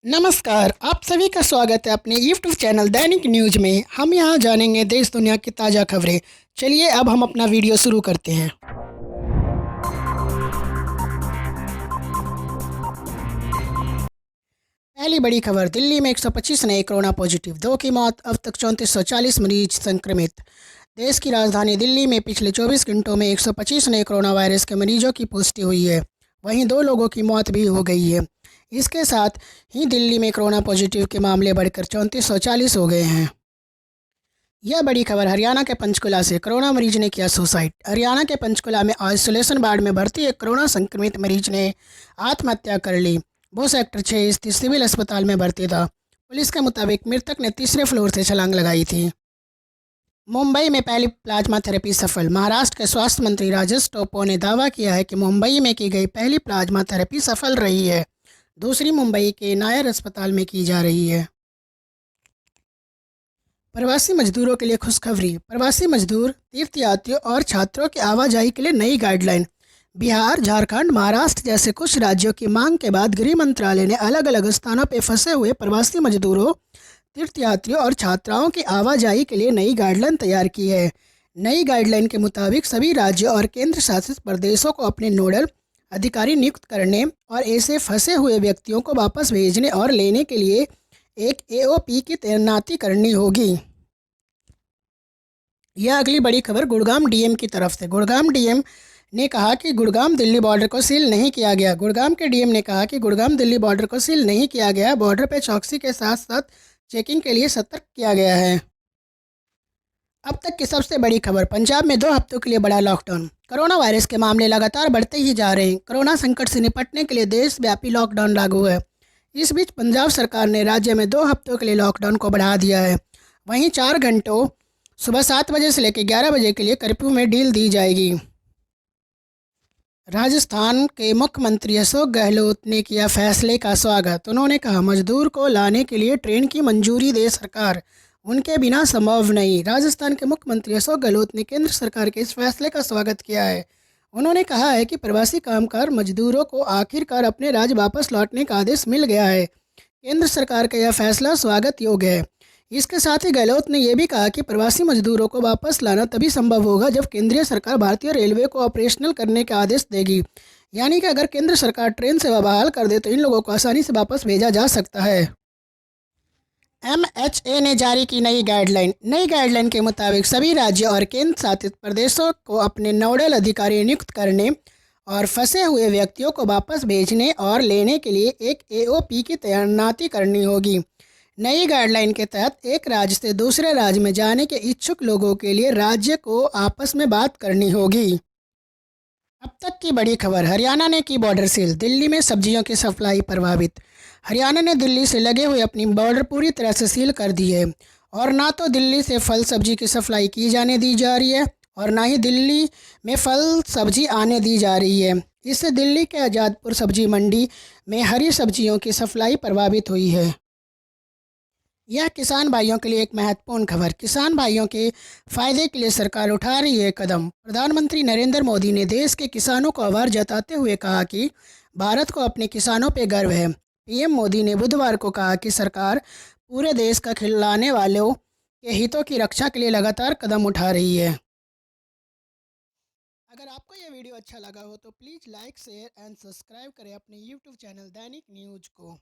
नमस्कार, आप सभी का स्वागत है अपने यूट्यूब चैनल दैनिक न्यूज़ में। हम यहाँ जानेंगे देश दुनिया की ताज़ा खबरें। चलिए अब हम अपना वीडियो शुरू करते हैं। पहली बड़ी खबर, दिल्ली में 125 नए कोरोना पॉजिटिव, 2 की मौत, अब तक 3440 मरीज संक्रमित। देश की राजधानी दिल्ली में पिछले 24 घंटों में 125 नए कोरोना वायरस के मरीजों की पुष्टि हुई है। वहीं 2 लोगों की मौत भी हो गई है। इसके साथ ही दिल्ली में कोरोना पॉजिटिव के मामले बढ़कर 3440 हो गए हैं। यह बड़ी खबर हरियाणा के पंचकुला से, कोरोना मरीज ने किया सुसाइड। हरियाणा के पंचकुला में आइसोलेशन वार्ड में भर्ती एक कोरोना संक्रमित मरीज ने आत्महत्या कर ली। वो सेक्टर 6 स्थित सिविल अस्पताल में भर्ती था। पुलिस के मुताबिक मृतक ने तीसरे फ्लोर से छलांग लगाई थी। मुंबई में पहली प्लाज्मा थेरेपी सफल। महाराष्ट्र के स्वास्थ्य मंत्री राजेश टोपे ने दावा किया है कि मुंबई में की गई पहली प्लाज्मा थेरेपी सफल रही है। दूसरी मुंबई के नायर अस्पताल में की जा रही है। प्रवासी मजदूरों के लिए खुशखबरी। प्रवासी मजदूर, तीर्थयात्रियों और छात्रों की आवाजाही के लिए नई गाइडलाइन। बिहार, झारखंड, महाराष्ट्र जैसे कुछ राज्यों की मांग के बाद गृह मंत्रालय ने अलग अलग स्थानों पर फंसे हुए प्रवासी मजदूरों, तीर्थयात्रियों और छात्राओं की आवाजाही के लिए नई गाइडलाइन तैयार की है। नई गाइडलाइन के मुताबिक सभी राज्यों और केंद्र शासित प्रदेशों को अपने नोडल अधिकारी नियुक्त करने और ऐसे फंसे हुए व्यक्तियों को वापस भेजने और लेने के लिए एक एओपी की तैनाती करनी होगी। यह अगली बड़ी खबर गुड़गांव डीएम की तरफ से। गुड़गांव डीएम ने कहा कि गुड़गांव दिल्ली बॉर्डर को सील नहीं किया गया। गुड़गांव के डीएम ने कहा कि गुड़गांव दिल्ली बॉर्डर को सील नहीं किया गया। बॉर्डर पर चौकसी के साथ साथ चेकिंग के लिए सतर्क किया गया है। अब तक की सबसे बड़ी खबर, पंजाब में 2 हफ्तों के लिए बड़ा लॉकडाउन। कोरोना वायरस के मामले लगातार बढ़ते ही जा रहे हैं। कोरोना संकट से निपटने के लिए देशव्यापी लॉकडाउन लागू है। इस बीच पंजाब सरकार ने राज्य में 2 हफ्तों के लिए लॉकडाउन को बढ़ा दिया है। वहीं 4 घंटों सुबह 7 बजे से लेकर 11 बजे के लिए कर्फ्यू में ढील दी जाएगी। राजस्थान के मुख्यमंत्री अशोक गहलोत ने किया फैसले का स्वागत। उन्होंने कहा, मजदूर को लाने के लिए ट्रेन की मंजूरी दे सरकार, उनके बिना संभव नहीं। राजस्थान के मुख्यमंत्री अशोक गहलोत ने केंद्र सरकार के इस फैसले का स्वागत किया है। उन्होंने कहा है कि प्रवासी कामगार मजदूरों को आखिरकार अपने राज्य वापस लौटने का आदेश मिल गया है। केंद्र सरकार का यह फैसला स्वागत योग्य है। इसके साथ ही गहलोत ने यह भी कहा कि प्रवासी मजदूरों को वापस लाना तभी संभव होगा जब केंद्रीय सरकार भारतीय रेलवे को ऑपरेशनल करने का आदेश देगी। यानी कि अगर केंद्र सरकार ट्रेन सेवा बहाल कर दे तो इन लोगों को आसानी से वापस भेजा जा सकता है। एमएचए ने जारी की नई गाइडलाइन। नई गाइडलाइन के मुताबिक सभी राज्यों और केंद्र शासित प्रदेशों को अपने नोडल अधिकारी नियुक्त करने और फंसे हुए व्यक्तियों को वापस भेजने और लेने के लिए एक एओपी की तैनाती करनी होगी। नई गाइडलाइन के तहत एक राज्य से दूसरे राज्य में जाने के इच्छुक लोगों के लिए राज्य को आपस में बात करनी होगी। अब तक की बड़ी खबर, हरियाणा ने की बॉर्डर सील। दिल्ली में सब्जियों की सप्लाई प्रभावित। हरियाणा ने दिल्ली से लगे हुए अपनी बॉर्डर पूरी तरह से सील कर दी है और ना तो दिल्ली से फल सब्जी की सप्लाई की जाने दी जा रही है और ना ही दिल्ली में फल सब्जी आने दी जा रही है। इससे दिल्ली के आज़ादपुर सब्जी मंडी में हरी सब्जियों की सप्लाई प्रभावित हुई है। यह किसान भाइयों के लिए एक महत्वपूर्ण खबर। किसान भाइयों के फायदे के लिए सरकार उठा रही है कदम। प्रधानमंत्री नरेंद्र मोदी ने देश के किसानों को आभार जताते हुए कहा कि भारत को अपने किसानों पर गर्व है। पीएम मोदी ने बुधवार को कहा कि सरकार पूरे देश का खिलाने वालों के हितों की रक्षा के लिए लगातार कदम उठा रही है। अगर आपको यह वीडियो अच्छा लगा हो तो please like, share and subscribe करें अपने यूट्यूब चैनल दैनिक न्यूज़ को।